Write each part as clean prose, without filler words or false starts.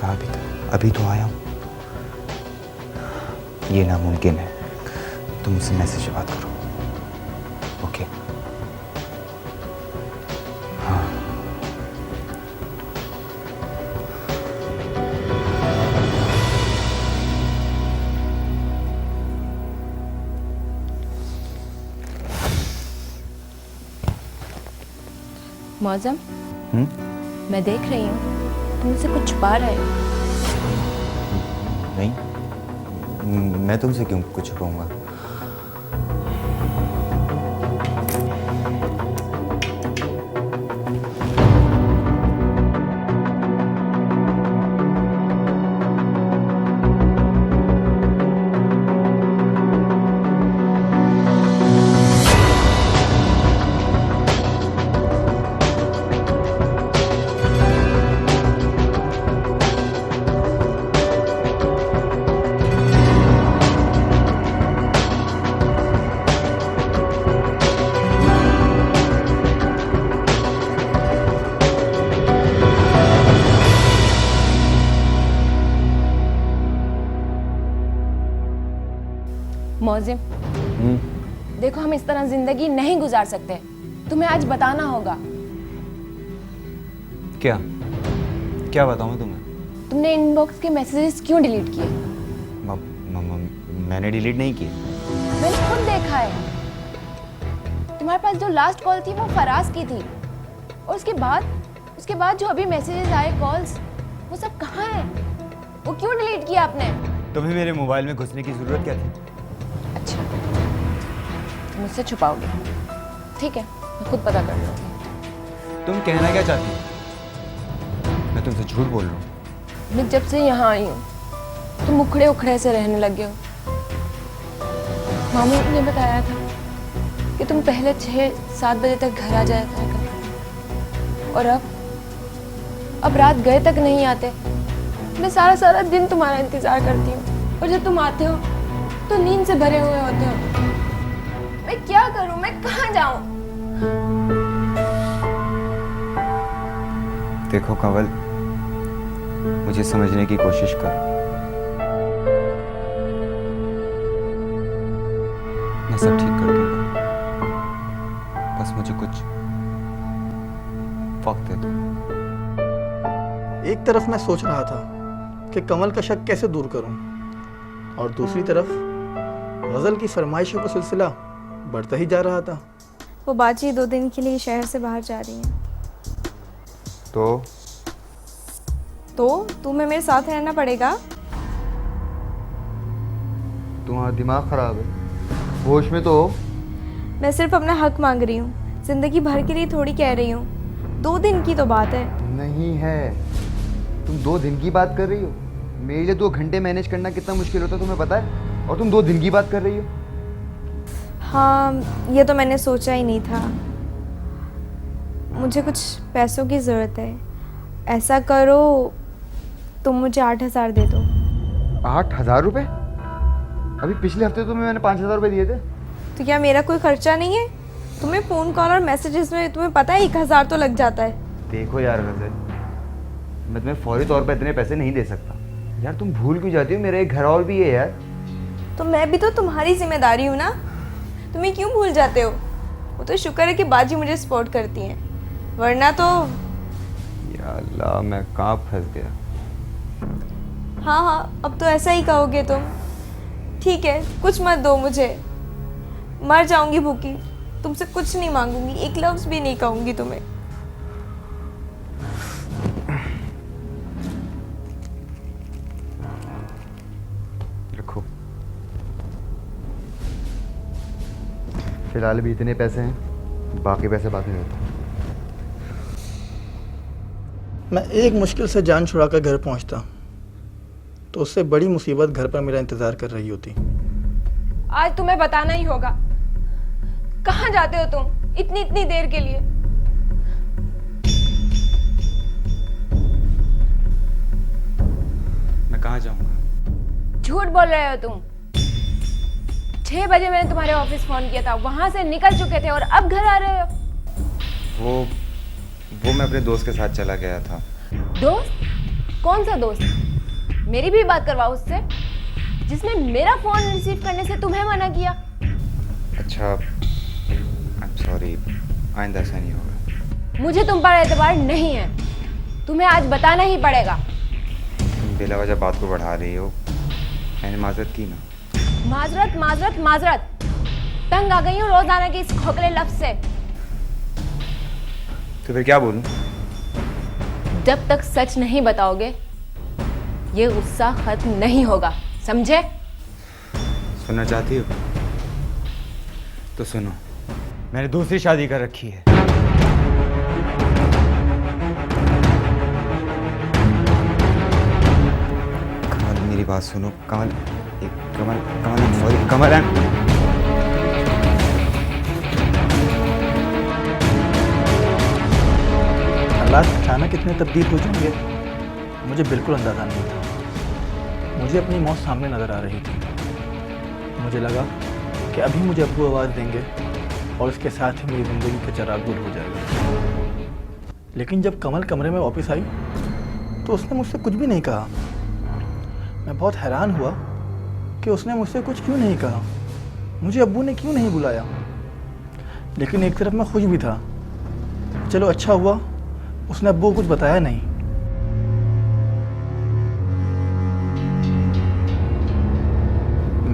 कहा अभी तो आया हूँ। ये नामुमकिन है, तुम मुझसे मैसेज से बात करो। ओके। हाँ। मौसम, मैं देख रही हूँ तुम मुझसे कुछ छुपा रहे हो। नहीं, मैं तुमसे क्यों कुछ छुपाऊंगा? मौजिम, देखो हम इस तरह जिंदगी नहीं गुजार सकते। तुम्हें आज बताना होगा। क्या क्या बताऊं तुम्हें? तुमने इनबॉक्स के मैसेजेस क्यों डिलीट किए? मैंने डिलीट नहीं किए। मैंने खुद देखा है। तुम्हारे पास जो लास्ट कॉल थी वो फराज की थी, और उसके बाद जो अभी मैसेजेस आए, कॉल्स, वो सब कहाँ है? वो क्यों डिलीट किया आपने? तुम्हें मेरे मोबाइल में घुसने की जरूरत क्या थी? अच्छा, मुझसे छुपाओगे? ठीक है, मैं खुद पता कर लूंगी। तुम कहना क्या चाहती हो? मैं तुमसे झूठ बोल रहा हूँ। मैं जब से यहाँ आई हूँ तुम उखड़े उखड़े से रहने लगे हो। मामू ने बताया था कि तुम पहले 6-7 बजे तक घर आ जाया करते, और अब रात गए तक नहीं आते। मैं सारा दिन तुम्हारा इंतजार करती हूँ, और जब तुम आते हो तो नींद से भरे हुए होते हो। मैं क्या करूं? मैं कहाँ जाऊं? देखो कंवल, मुझे समझने की कोशिश करो। मैं सब ठीक कर दूंगा, बस मुझे कुछ वक्त दे दो। एक तरफ मैं सोच रहा था कि कमल का शक कैसे दूर करूं, और दूसरी तरफ गजल की फरमाइशों का सिलसिला बढ़ता ही जा रहा था। वो बाजी 2 दिन के लिए शहर से बाहर जा रही हैं। तो तुम्हें मेरे साथ रहना पड़ेगा। तुम्हारा दिमाग खराब है, होश में तो हो। मैं सिर्फ अपना हक मांग रही हूँ, जिंदगी भर के लिए थोड़ी कह रही हूँ। 2 दिन की तो बात है। नहीं है, तुम 2 दिन की बात कर रही हो। मेरे लिए 2 घंटे मैनेज करना कितना मुश्किल होता है तुम्हें पता है, और तुम 2 दिन की बात कर रही हो। हाँ, ये तो मैंने सोचा ही नहीं था। मुझे कुछ पैसों की ज़रूरत है। ऐसा करो, तुम मुझे 8,000 दे दो। 8,000 रुपये? अभी पिछले हफ्ते तो मैंने 5,000 रुपये दिए थे। तो क्या मेरा कोई खर्चा नहीं है? तुम्हें फ़ोन कॉल और मैसेजेस में तुम्हें पता है 1,000 तो लग जाता है। देखो यार गजल, मैं तुम्हें फौरी तौर पर इतने पैसे नहीं दे सकता यार। तुम भूल क्यों जाती हो, मेरा एक घर और भी है यार। तो मैं भी तो तुम्हारी जिम्मेदारी हूँ ना, तुम्हें क्यों भूल जाते हो? वो तो शुक्र है कि बाजी मुझे सपोर्ट करती हैं, वरना तो या अल्लाह, मैं कहाँ फंस गया। हाँ, अब तो ऐसा ही कहोगे तुम। ठीक है, कुछ मत दो मुझे, मर जाऊंगी भूखी। तुमसे कुछ नहीं मांगूंगी, एक लफ्ज़ भी नहीं कहूंगी तुम्हें। रखो, फिलहाल भी इतने पैसे हैं, बाकी पैसे बाद में देता हूँ। मैं एक मुश्किल से जान छुड़ा कर घर पहुंचता तो उससे बड़ी मुसीबत घर पर मेरा इंतजार कर रही होती। आज तुम्हें बताना ही होगा। कहाँ जाते हो तुम इतनी देर के लिए? मैं कहाँ जाऊंगा? झूठ बोल रहे हो तुम। 6 बजे मैंने तुम्हारे ऑफिस फोन किया था, वहां से निकल चुके थे और अब घर आ रहे हो। वो मैं अपने दोस्त के साथ चला गया था। दोस्त? कौन सा दोस्त? मेरी भी बात करवाओ उससे, जिसने मेरा फोन रिसीव करने से तुम्हें मना किया। अच्छा, आई एम सॉरी, आइंदा ऐसा नहीं होगा। मुझे तुम पर एतबार नहीं है, तुम्हें आज बताना ही पड़ेगा। तुम बिला वजह बात को बढ़ा रही हो, मैंने माजरत की ना। माजरत माजरत माजरत, तंग आ गई हूँ रोजाना के इस खोखले लफ्ज से। तो फिर क्या बोलूं? जब तक सच नहीं बताओगे ये गुस्सा खत्म नहीं होगा, समझे? सुनना चाहती हो तो सुनो, मैंने दूसरी शादी कर रखी है। कमल मेरी बात सुनो, कमल, कमल कमल सॉरी कमल। हालात अचानक इतने तब्दील हो जाएंगे मुझे बिल्कुल अंदाज़ा नहीं था। मुझे अपनी मौत सामने नज़र आ रही थी। मुझे लगा कि अभी मुझे अब्बू आवाज़ देंगे और उसके साथ ही मेरी ज़िंदगी का चिराग गुल हो जाएगा। लेकिन जब कमल कमरे में वापस आई तो उसने मुझसे कुछ भी नहीं कहा। मैं बहुत हैरान हुआ कि उसने मुझसे कुछ क्यों नहीं कहा, मुझे अब्बू ने क्यों नहीं बुलाया। लेकिन एक तरफ मैं खुश भी था, चलो अच्छा हुआ उसने अब्बू को कुछ बताया नहीं।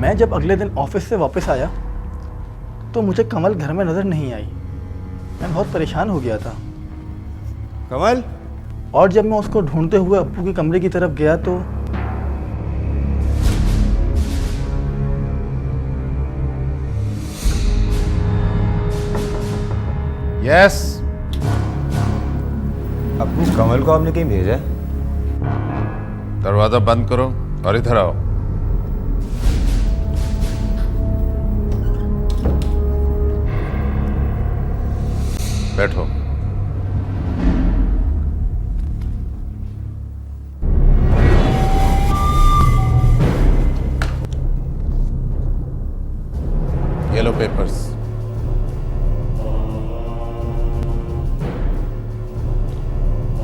मैं जब अगले दिन ऑफिस से वापस आया तो मुझे कमल घर में नज़र नहीं आई। मैं बहुत परेशान हो गया था। कमल, और जब मैं उसको ढूंढते हुए अब्बू के कमरे की तरफ गया तो यस। अब्बू, कमल को आपने कहीं भेजा है? दरवाजा बंद करो और इधर आओ। बैठो। ये लो पेपर्स।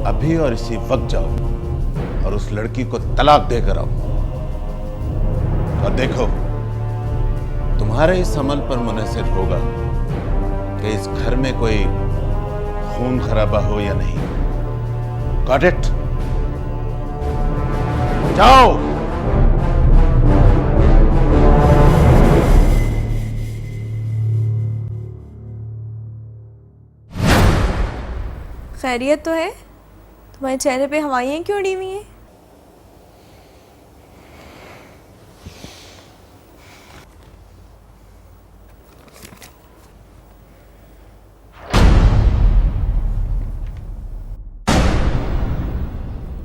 अभी और इसी वक्त जाओ और उस लड़की को तलाक देकर आओ। और देखो, तुम्हारे इस अमल पर मुनहसिर होगा कि इस घर में कोई खून खराबा हो या नहीं। Got it? जाओ। खैरियत तो है? तुम्हारे चेहरे पे हवाइयाँ क्यों उड़ी हुई हैं?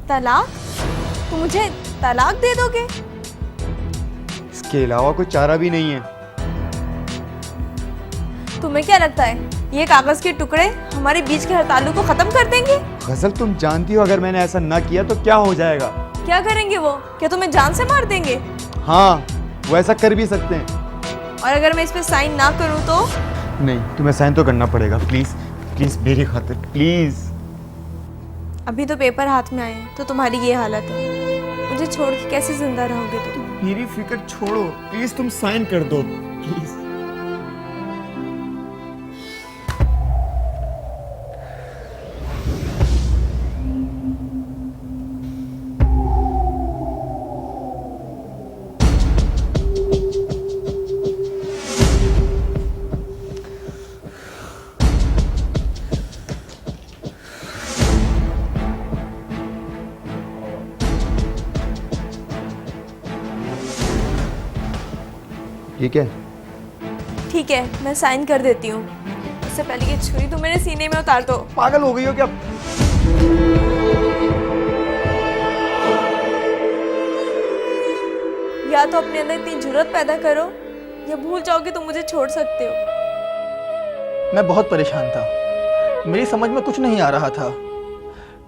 तलाक? तुम मुझे तलाक दे दोगे? इसके अलावा कोई चारा भी नहीं है। तुम्हें क्या लगता है ये कागज के टुकड़े हमारे बीच के हर ताल्लुक को खत्म कर देंगे? गजल, तुम जानती हो अगर मैंने ऐसा ना किया तो क्या हो जाएगा? क्या करेंगे वो? क्या तुम्हें जान से मार देंगे? हाँ, वो ऐसा कर भी सकते हैं। और अगर मैं इस पे साइन ना करूं तो? नहीं, तुम्हें साइन तो करना पड़ेगा। प्लीज प्लीज मेरी खातिर प्लीज। अभी तो पेपर हाथ में आए हैं तो तुम्हारी ये हालत है। मुझे छोड़ के कैसे जिंदा रहोगे तुम? मेरी फिक्र छोड़ो, प्लीज तुम साइन कर दो प्लीज। ठीक है? ठीक है, मैं साइन कर देती हूँ। इससे पहले ये छुरी तुम मेरे सीने में उतार दो। पागल हो गई हो क्या? या तो अपने अंदर इतनी जुर्रत पैदा करो या भूल जाओ कि तुम मुझे छोड़ सकते हो। मैं बहुत परेशान था, मेरी समझ में कुछ नहीं आ रहा था।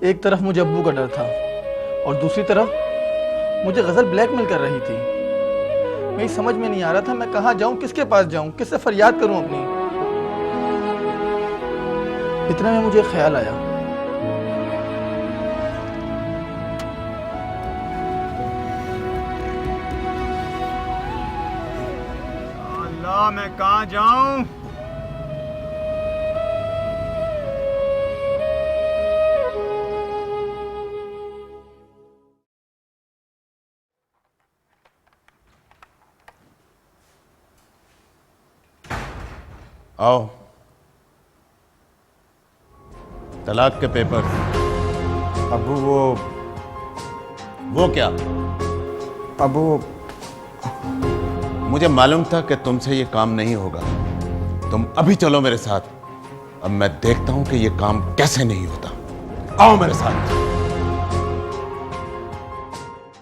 एक तरफ मुझे अब्बू का डर था और दूसरी तरफ मुझे गजल ब्लैकमेल कर रही थी। मेरी समझ में नहीं आ रहा था मैं कहाँ जाऊँ, किसके पास जाऊँ, किससे फरियाद करूँ अपनी। इतने में मुझे ख्याल आया बता मैं कहाँ जाऊं? आओ। तलाक के पेपर। अबू वो क्या? अबू मुझे मालूम था कि तुमसे ये काम नहीं होगा। तुम अभी चलो मेरे साथ। अब मैं देखता हूं कि ये काम कैसे नहीं होता। आओ मेरे साथ।